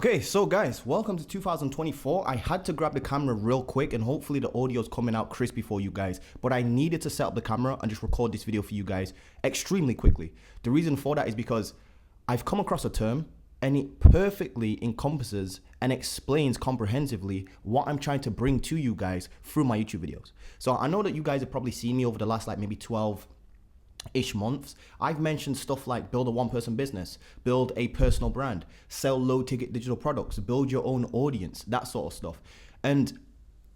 Okay, so guys, welcome to 2024. I had to grab the camera real quick and hopefully the audio's coming out crispy for you guys, but I needed to set up the camera and just record this video for you guys extremely quickly. The reason for that is because I've come across a term and it perfectly encompasses and explains comprehensively what I'm trying to bring to you guys through my YouTube videos. So I know that you guys have probably seen me over the last maybe 12-ish months. I've mentioned stuff like build a one-person business, build a personal brand, sell low-ticket digital products, build your own audience, that sort of stuff. And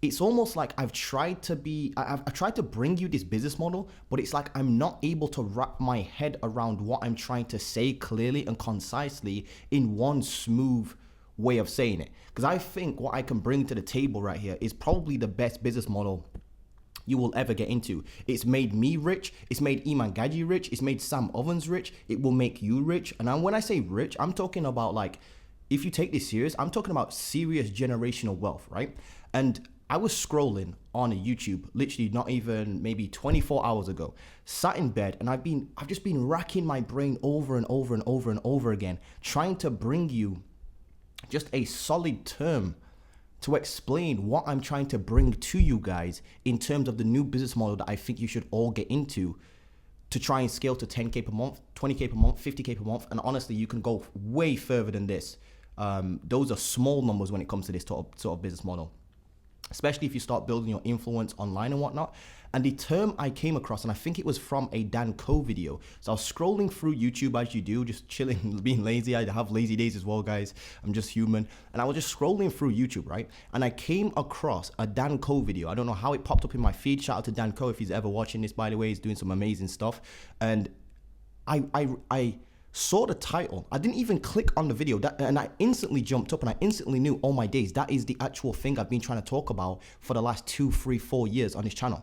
it's almost like I've tried to bring you this business model, but it's like I'm not able to wrap my head around what I'm trying to say clearly and concisely in one smooth way of saying it. Because I think what I can bring to the table right here is probably the best business model you will ever get into. It's made me rich. It's made Iman Gaji rich. It's made Sam Ovens rich. It will make you rich. And when I say rich, I'm talking about if you take this serious, I'm talking about serious generational wealth, right? And I was scrolling on YouTube, literally not even maybe 24 hours ago, sat in bed, and I've just been racking my brain over and over and over and over again, trying to bring you just a solid term to explain what I'm trying to bring to you guys in terms of the new business model that I think you should all get into to try and scale to 10K per month, 20K per month, 50K per month. And honestly, you can go way further than this. Those are small numbers when it comes to this sort of business model, especially if you start building your influence online and whatnot. And the term I came across, and I think it was from a Dan Coe video. So I was scrolling through YouTube as you do, just chilling, being lazy. I have lazy days as well, guys. I'm just human. And I was just scrolling through YouTube, right? And I came across a Dan Coe video. I don't know how it popped up in my feed. Shout out to Dan Coe if he's ever watching this, by the way. He's doing some amazing stuff. And I saw the title. I didn't even click on the video, and I instantly jumped up and I instantly knew, oh my days, that is the actual thing I've been trying to talk about for the last 2, 3, 4 years on this channel,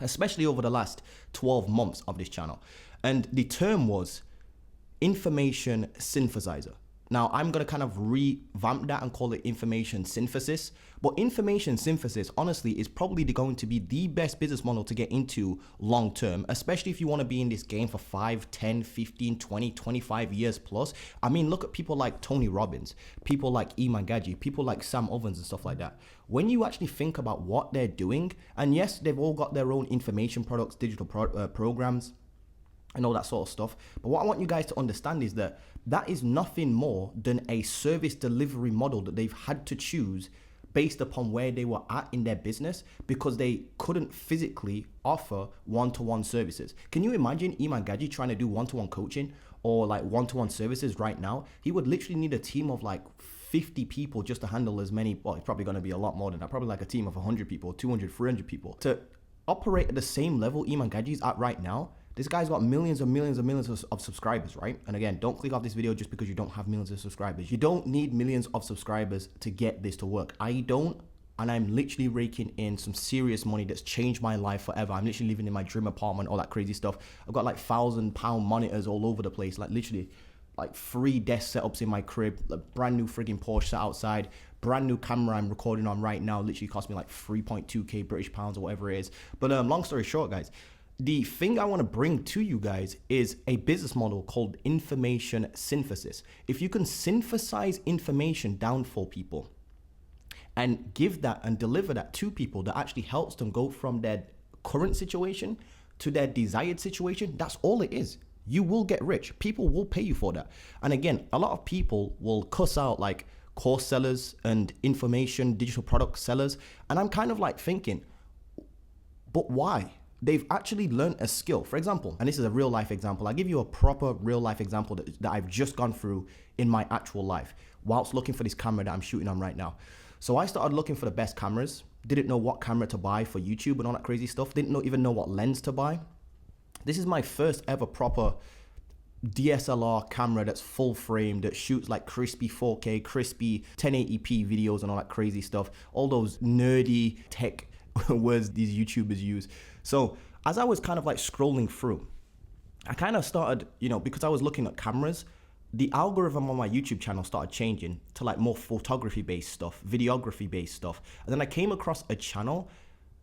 especially over the last 12 months of this channel. And the term was information synthesizer. Now I'm going to kind of revamp that and call it information synthesis. But information synthesis, honestly, is probably going to be the best business model to get into long term, especially if you want to be in this game for 5, 10, 15, 20, 25 years plus. I mean, look at people like Tony Robbins, people like Iman Gaji, people like Sam Ovens and stuff like that. When you actually think about what they're doing, and yes, they've all got their own information products, digital programs, and all that sort of stuff. But what I want you guys to understand is that that is nothing more than a service delivery model that they've had to choose based upon where they were at in their business because they couldn't physically offer one-to-one services. Can you imagine Iman Gaji trying to do one-to-one coaching or one-to-one services right now? He would literally need a team of 50 people just to handle as many, well, it's probably going to be a lot more than that, probably a team of 100 people, 200, 300 people. To operate at the same level Iman Gaji is at right now, this guy's got millions and millions and millions of subscribers, right? And again, don't click off this video just because you don't have millions of subscribers. You don't need millions of subscribers to get this to work. I don't, and I'm literally raking in some serious money that's changed my life forever. I'm literally living in my dream apartment, all that crazy stuff. I've got £1,000 monitors all over the place, literally 3 desk setups in my crib, brand new frigging Porsche set outside, brand new camera I'm recording on right now, literally cost me 3.2k British pounds or whatever it is. But long story short, guys, the thing I want to bring to you guys is a business model called information synthesis. If you can synthesize information down for people and give that and deliver that to people, that actually helps them go from their current situation to their desired situation, that's all it is. You will get rich. People will pay you for that. And again, a lot of people will cuss out course sellers and information digital product sellers. And I'm kind of thinking, but why? They've actually learned a skill. For example, and this is a real life example. I'll give you a proper real life example that I've just gone through in my actual life whilst looking for this camera that I'm shooting on right now. So I started looking for the best cameras, didn't know what camera to buy for YouTube and all that crazy stuff, didn't even know what lens to buy. This is my first ever proper DSLR camera that's full frame, that shoots crispy 4K, crispy 1080p videos and all that crazy stuff, all those nerdy tech words these YouTubers use. So as I was kind of scrolling through, I kind of started, because I was looking at cameras, the algorithm on my YouTube channel started changing to more photography based stuff, videography based stuff. And then I came across a channel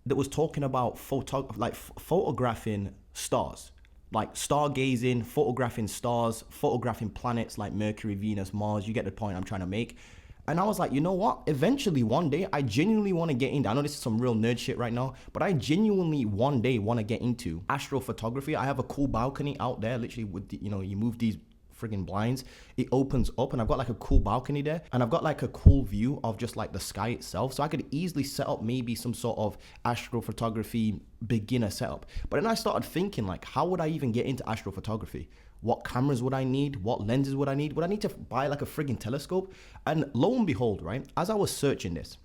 that was talking about photographing stars. like stargazing, photographing stars, photographing planets like Mercury, Venus, Mars. You get the point I'm trying to make. And I was like, you know what? Eventually, one day, I genuinely want to get into, I know this is some real nerd shit right now, but I genuinely one day want to get into astrophotography. I have a cool balcony out there, literally with, the, you move these friggin' blinds, it opens up, and I've got like a cool balcony there, and I've got like a cool view of just like the sky itself. So I could easily set up maybe some sort of astrophotography beginner setup. But then I started thinking, like, how would I even get into astrophotography? What cameras would I need? What lenses would I need? Would I need to buy like a friggin' telescope? And lo and behold, right, as I was searching this,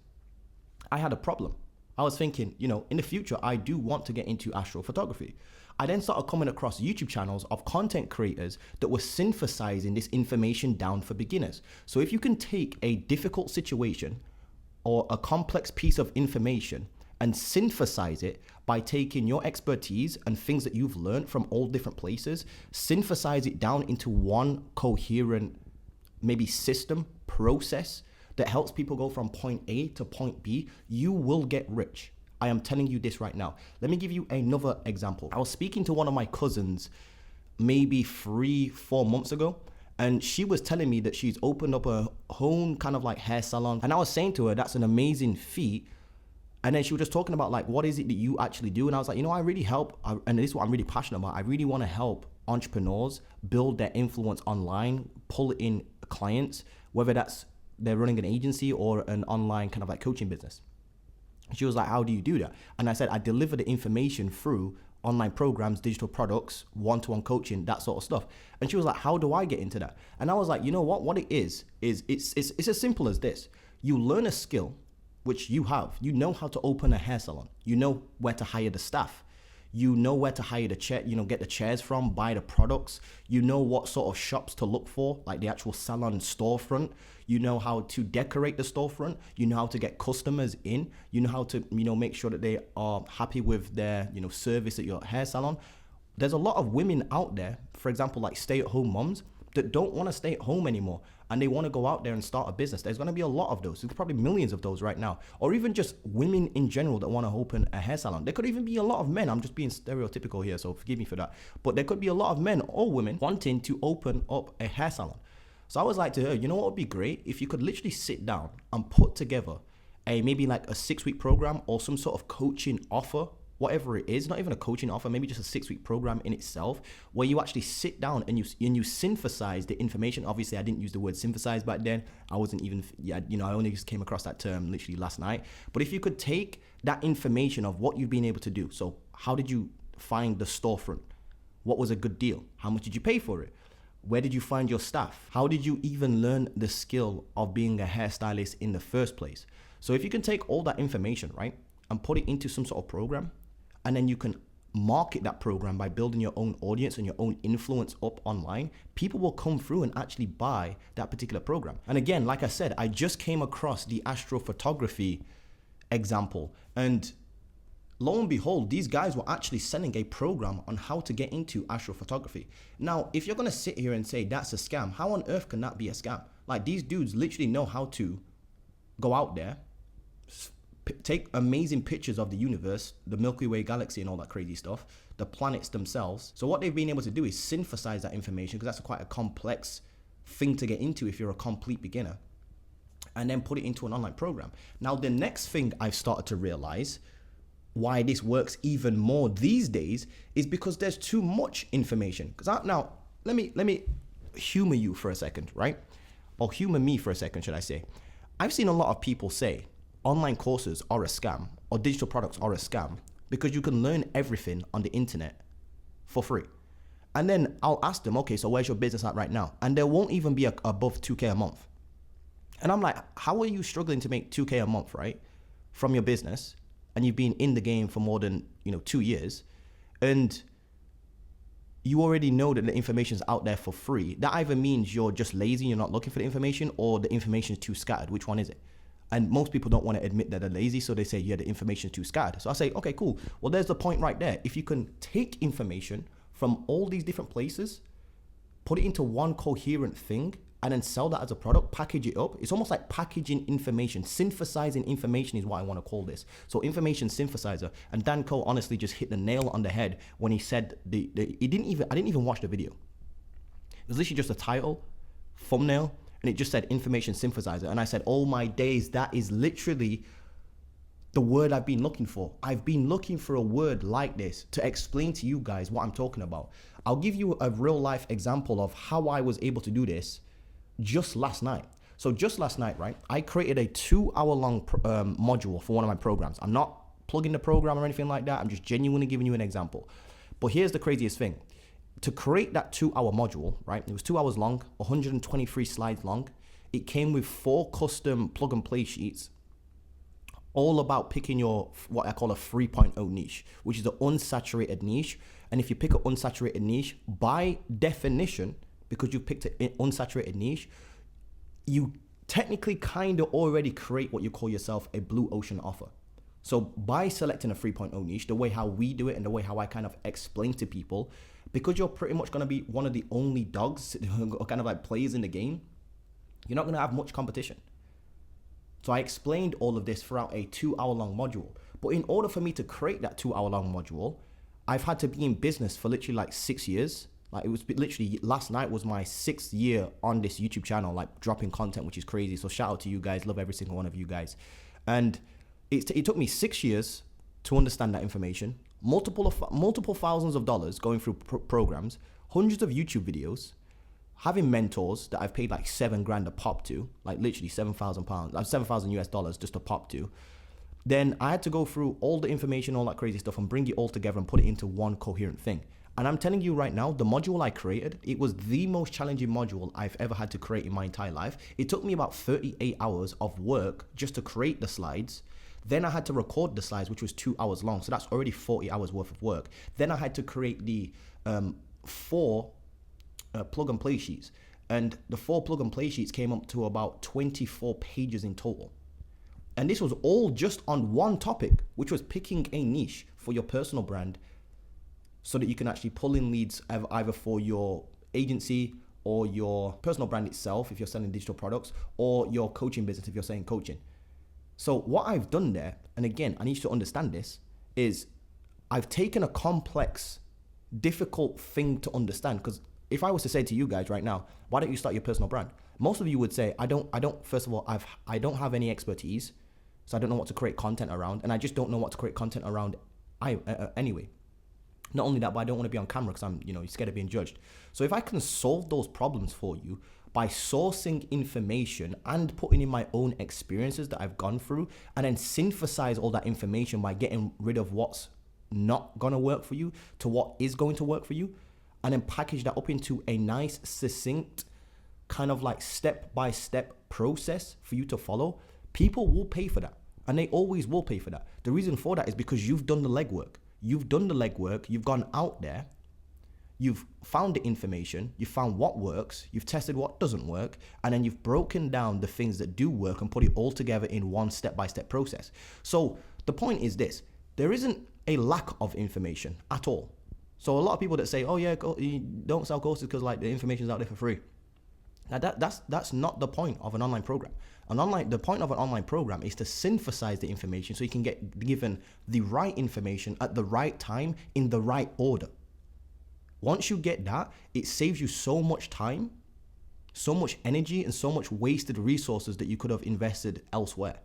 I had a problem. I was thinking, in the future, I do want to get into astrophotography. I then started coming across YouTube channels of content creators that were synthesizing this information down for beginners. So if you can take a difficult situation or a complex piece of information and synthesize it by taking your expertise and things that you've learned from all different places, synthesize it down into one coherent, maybe system, process that helps people go from point A to point B, you will get rich. I am telling you this right now. Let me give you another example. I was speaking to one of my cousins maybe 3-4 months ago, and she was telling me that she's opened up her own kind of like hair salon. And I was saying to her, that's an amazing feat. And then she was just talking about like, what is it that you actually do? And I was like, I really help, and this is what I'm really passionate about. I really want to help entrepreneurs build their influence online, pull in clients, whether that's they're running an agency or an online kind of like coaching business. She was like, how do you do that? And I said, I deliver the information through online programs, digital products, one-to-one coaching, that sort of stuff. And she was like, how do I get into that? And I was like, you know what it is it's as simple as this. You learn a skill, which you have. You know how to open a hair salon. You know where to hire the staff. You know where to hire the chair, get the chairs from, buy the products. You know what sort of shops to look for, like the actual salon storefront. You know how to decorate the storefront. You know how to get customers in. You know how to, make sure that they are happy with their, service at your hair salon. There's a lot of women out there, for example, like stay-at-home moms that don't want to stay at home anymore and they want to go out there and start a business. There's going to be a lot of those. There's probably millions of those right now. Or even just women in general that want to open a hair salon. There could even be a lot of men. I'm just being stereotypical here, so forgive me for that. But there could be a lot of men or women wanting to open up a hair salon. So I was like to her, you know what would be great? If you could literally sit down and put together maybe like a 6-week program or some sort of coaching offer, whatever it is, not even a coaching offer, maybe just a 6-week program in itself, where you actually sit down and you synthesize the information. Obviously, I didn't use the word synthesize back then. I wasn't even, I only just came across that term literally last night. But if you could take that information of what you've been able to do, so how did you find the storefront? What was a good deal? How much did you pay for it? Where did you find your staff? How did you even learn the skill of being a hairstylist in the first place? So if you can take all that information, right, and put it into some sort of program, and then you can market that program by building your own audience and your own influence up online, people will come through and actually buy that particular program. And again, like I said, I just came across the astrophotography example, and lo and behold, these guys were actually selling a program on how to get into astrophotography. Now, if you're gonna sit here and say that's a scam, how on earth can that be a scam? Like, these dudes literally know how to go out there, take amazing pictures of the universe, the Milky Way galaxy and all that crazy stuff, the planets themselves. So what they've been able to do is synthesize that information, because that's quite a complex thing to get into if you're a complete beginner, and then put it into an online program. Now, the next thing I've started to realize why this works even more these days is because there's too much information. Because now, let me humor you for a second, right? Or humor me for a second, should I say. I've seen a lot of people say online courses are a scam or digital products are a scam because you can learn everything on the internet for free. And then I'll ask them, okay, so where's your business at right now? And there won't even be above 2K a month. And I'm like, how are you struggling to make 2K a month, right, from your business? And you've been in the game for more than 2 years, and you already know that the information's out there for free. That either means you're just lazy, you're not looking for the information, or the information is too scattered. Which one is it? And most people don't want to admit that they're lazy, so they say, yeah, the information is too scattered. So I say, okay, cool. Well, there's the point right there. If you can take information from all these different places, put it into one coherent thing, and then sell that as a product, package it up. It's almost like packaging information, synthesizing information is what I want to call this. So information synthesizer. And Dan Cole honestly just hit the nail on the head when he said I didn't even watch the video. It was literally just a title, thumbnail, and it just said information synthesizer. And I said, oh my days, that is literally the word I've been looking for. I've been looking for a word like this to explain to you guys what I'm talking about. I'll give you a real life example of how I was able to do this just last night. So just last night, right, I created a 2-hour long module for one of my programs. I'm not plugging the program or anything like that. I'm just genuinely giving you an example. But here's the craziest thing. To create that 2-hour module, right, it was 2 hours long, 123 slides long. It came with 4 custom plug and play sheets, all about picking your, what I call a 3.0 niche, which is an unsaturated niche. And if you pick an unsaturated niche, by definition, because you picked an unsaturated niche, you technically kind of already create what you call yourself a blue ocean offer. So by selecting a 3.0 niche, the way how we do it and the way how I kind of explain to people, because you're pretty much going to be one of the only dogs kind of like players in the game, you're not going to have much competition. So I explained all of this throughout a 2-hour long module. But in order for me to create that 2-hour long module, I've had to be in business for literally like 6 years. Like it was literally last night was my 6th year on this YouTube channel, like dropping content, which is crazy. So shout out to you guys. Love every single one of you guys. And it took me 6 years to understand that information, multiple thousands of dollars going through programs, hundreds of YouTube videos, having mentors that I've paid like $7,000 a pop to, like literally £7,000, $7,000 US dollars just a pop to. Then I had to go through all the information, all that crazy stuff, and bring it all together and put it into one coherent thing. And I'm telling you right now, the module I created, it was the most challenging module I've ever had to create in my entire life. It took me about 38 hours of work just to create the slides. Then I had to record the slides, which was 2 hours long. So that's already 40 hours worth of work. Then I had to create the 4 plug and play sheets. And the 4 plug and play sheets came up to about 24 pages in total. And this was all just on one topic, which was picking a niche for your personal brand so that you can actually pull in leads either for your agency or your personal brand itself if you're selling digital products, or your coaching business if you're selling coaching. So what I've done there, and again, I need you to understand this, is I've taken a complex, difficult thing to understand. Because if I was to say to you guys right now, why don't you start your personal brand? Most of you would say, I don't, first of all, I don't have any expertise. So I don't know what to create content around. And I just don't know what to create content around anyway. Not only that, but I don't want to be on camera because I'm, scared of being judged. So if I can solve those problems for you by sourcing information and putting in my own experiences that I've gone through, and then synthesize all that information by getting rid of what's not going to work for you to what is going to work for you, and then package that up into a nice, succinct, kind of like step-by-step process for you to follow, people will pay for that. And they always will pay for that. The reason for that is because you've done the legwork. You've done the legwork, you've gone out there, you've found the information, you've found what works, you've tested what doesn't work, and then you've broken down the things that do work and put it all together in one step-by-step process. So the point is this, there isn't a lack of information at all. So a lot of people that say, oh yeah, you don't sell courses because like the information's out there for free. Now that's not the point of an online program. The point of an online program is to synthesize the information so you can get given the right information at the right time in the right order. Once you get that, it saves you so much time, so much energy, and so much wasted resources that you could have invested elsewhere.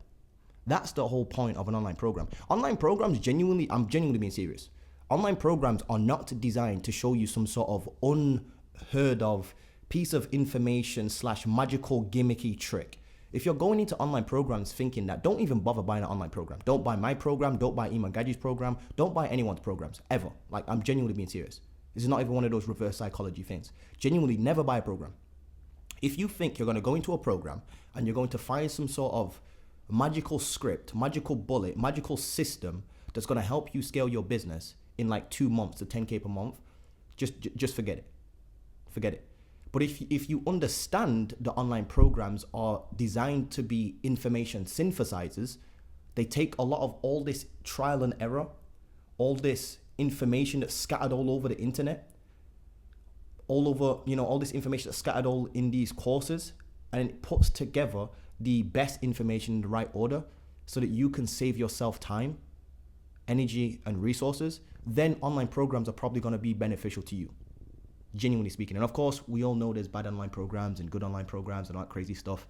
That's the whole point of an online program. Online programs, I'm genuinely being serious. Online programs are not designed to show you some sort of unheard of piece of information / magical gimmicky trick. If you're going into online programs thinking that, don't even bother buying an online program. Don't buy my program, don't buy Iman Gadget's program, don't buy anyone's programs, ever. Like, I'm genuinely being serious. This is not even one of those reverse psychology things. Genuinely, never buy a program. If you think you're going to go into a program and you're going to find some sort of magical script, magical bullet, magical system that's going to help you scale your business in like 2 months to 10K per month, just forget it. Forget it. But if you understand the online programs are designed to be information synthesizers, they take a lot of all this trial and error, all this information that's scattered all over the internet, all over, all this information that's scattered all in these courses, and it puts together the best information in the right order so that you can save yourself time, energy, and resources, then online programs are probably going to be beneficial to you, genuinely speaking. And of course, we all know there's bad online programs and good online programs and all that crazy stuff.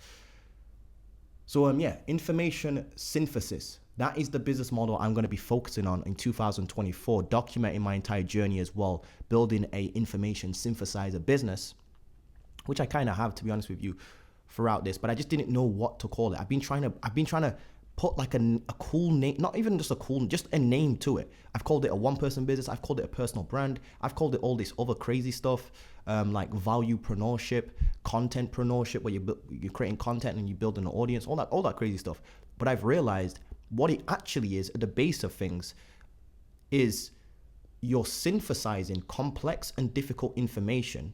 So information synthesis. That is the business model I'm going to be focusing on in 2024, documenting my entire journey as well, building a information synthesizer business, which I kind of have, to be honest with you, throughout this, but I just didn't know what to call it. I've been trying to put like a cool name, not even just a cool, just a name to it. I've called it a one-person business. I've called it a personal brand. I've called it all this other crazy stuff, like valuepreneurship, contentpreneurship, where you're creating content and you build an audience, all that crazy stuff. But I've realized what it actually is at the base of things is you're synthesizing complex and difficult information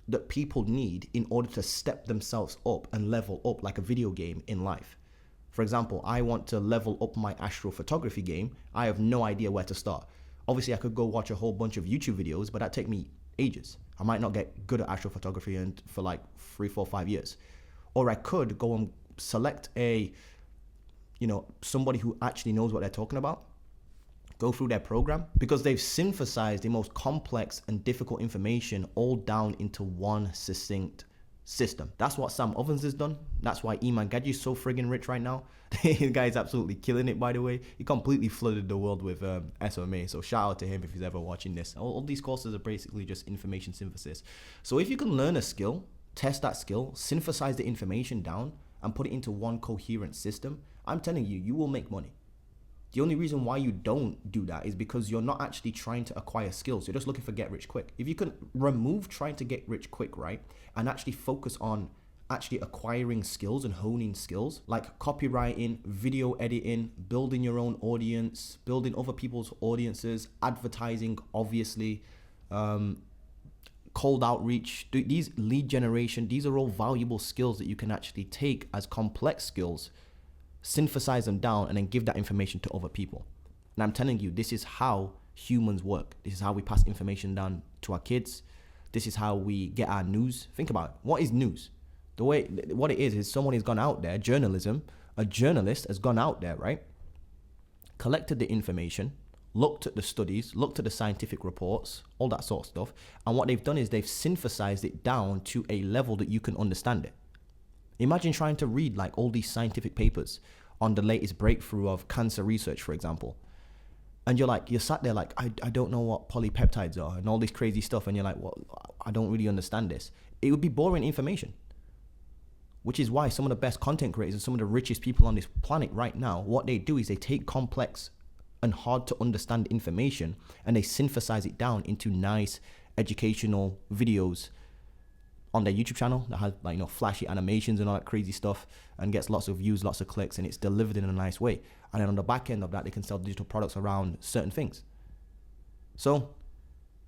that people need in order to step themselves up and level up like a video game in life. For example, I want to level up my astrophotography game. I have no idea where to start. Obviously, I could go watch a whole bunch of YouTube videos, but that'd take me ages. I might not get good at astrophotography and for like 3, 4, 5 years. Or I could go and select somebody who actually knows what they're talking about, go through their program, because they've synthesized the most complex and difficult information all down into one succinct system. That's what Sam Ovens has done. That's why Iman Gadji is so friggin' rich right now. The guy's absolutely killing it, by the way. He completely flooded the world with SMA. So shout out to him if he's ever watching this. All these courses are basically just information synthesis. So if you can learn a skill, test that skill, synthesize the information down, and put it into one coherent system, I'm telling you, you will make money. The only reason why you don't do that is because you're not actually trying to acquire skills. You're just looking for get rich quick. If you can remove trying to get rich quick, right, and actually focus on actually acquiring skills and honing skills like copywriting, video editing, building your own audience, building other people's audiences, advertising, obviously, cold outreach, these lead generation, these are all valuable skills that you can actually take as complex skills, synthesize them down, and then give that information to other people. And I'm telling you, this is how humans work. This is how we pass information down to our kids. This is how we get our news. Think about it. What is news? What it is someone has gone out there, a journalist has gone out there, right? Collected the information, looked at the studies, looked at the scientific reports, all that sort of stuff. And what they've done is they've synthesized it down to a level that you can understand it. Imagine trying to read like all these scientific papers on the latest breakthrough of cancer research, for example. And you're sat there like, I don't know what polypeptides are and all this crazy stuff. And you're like, well, I don't really understand this. It would be boring information, which is why some of the best content creators and some of the richest people on this planet right now, what they do is they take complex and hard to understand information and they synthesize it down into nice educational videos on their YouTube channel that has flashy animations and all that crazy stuff and gets lots of views, lots of clicks, and it's delivered in a nice way. And then on the back end of that, they can sell digital products around certain things. So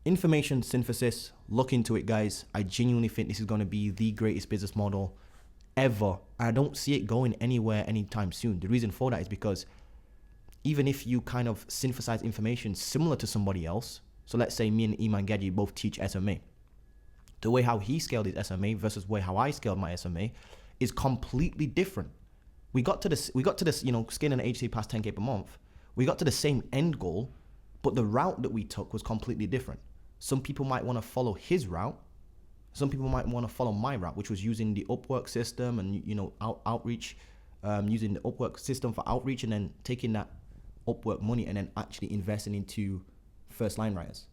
information synthesis, look into it, guys. I genuinely think this is going to be the greatest business model ever. I don't see it going anywhere anytime soon. The reason for that is because even if you kind of synthesize information similar to somebody else, so let's say me and Iman Gadji both teach SMA, the way how he scaled his SMA versus way how I scaled my SMA is completely different. We got to this, scaling an agency past 10K per month. We got to the same end goal, but the route that we took was completely different. Some people might want to follow his route. Some people might want to follow my route, which was using the Upwork system and, outreach, using the Upwork system for outreach and then taking that Upwork money and then actually investing into first line writers.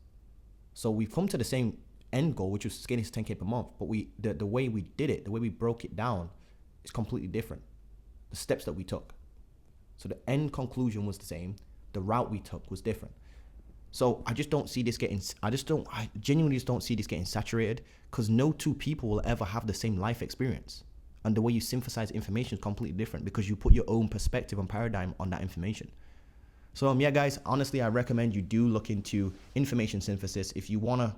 So we've come to the same end goal, which was scaling to 10K per month, but the way we did it, the way we broke it down is completely different. The steps that we took. So the end conclusion was the same. The route we took was different. So I just don't see this getting, I genuinely just don't see this getting saturated because no two people will ever have the same life experience. And the way you synthesize information is completely different because you put your own perspective and paradigm on that information. So guys, honestly, I recommend you do look into information synthesis. If you want to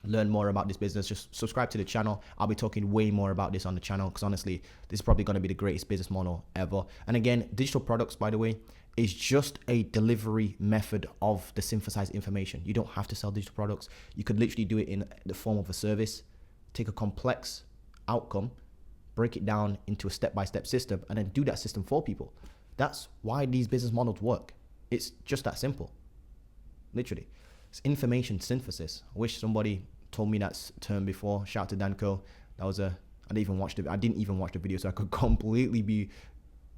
learn more about this business, just subscribe to the channel. I'll be talking way more about this on the channel because honestly, this is probably going to be the greatest business model ever. And again, digital products, by the way, is just a delivery method of the synthesized information. You don't have to sell digital products. You could literally do it in the form of a service, take a complex outcome, break it down into a step-by-step system, and then do that system for people. That's why these business models work. It's just that simple. Literally. It's information synthesis. I wish somebody told me that term before. Shout out to Danco. I didn't even watch the video, so I could completely be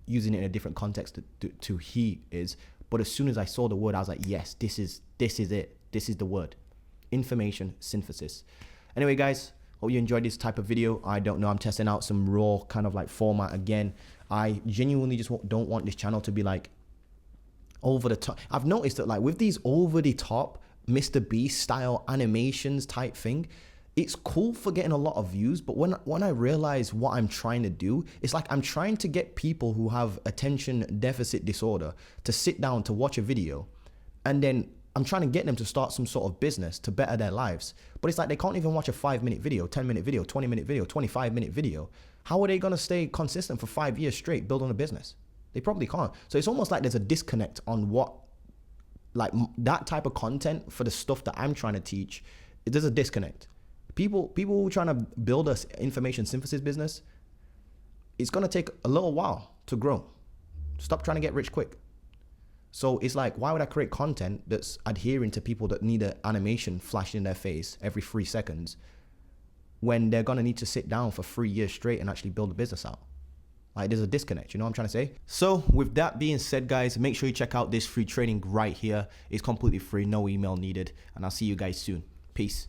using it in a different context to he is. But as soon as I saw the word, I was like, yes, this is it. This is the word. Information synthesis. Anyway, guys, hope you enjoyed this type of video. I don't know. I'm testing out some raw kind of like format again. I genuinely just don't want this channel to be like over the top. I've noticed that like with these over the top Mr. Beast style animations type thing, it's cool for getting a lot of views, but when I realize what I'm trying to do, it's like I'm trying to get people who have attention deficit disorder to sit down to watch a video, and then I'm trying to get them to start some sort of business to better their lives. But it's like they can't even watch a 5-minute video, 10-minute video, 20-minute video, 25-minute video. How are they going to stay consistent for 5 years straight building a business? They probably can't. So it's almost like there's a disconnect on what, like that type of content for the stuff that I'm trying to teach. There's a disconnect. People who are trying to build an information synthesis business, it's going to take a little while to grow. Stop trying to get rich quick. So it's like, why would I create content that's adhering to people that need an animation flashed in their face every 3 seconds when they're going to need to sit down for 3 years straight and actually build a business out? Like, there's a disconnect, you know what I'm trying to say? So with that being said, guys, make sure you check out this free training right here. It's completely free, no email needed. And I'll see you guys soon. Peace.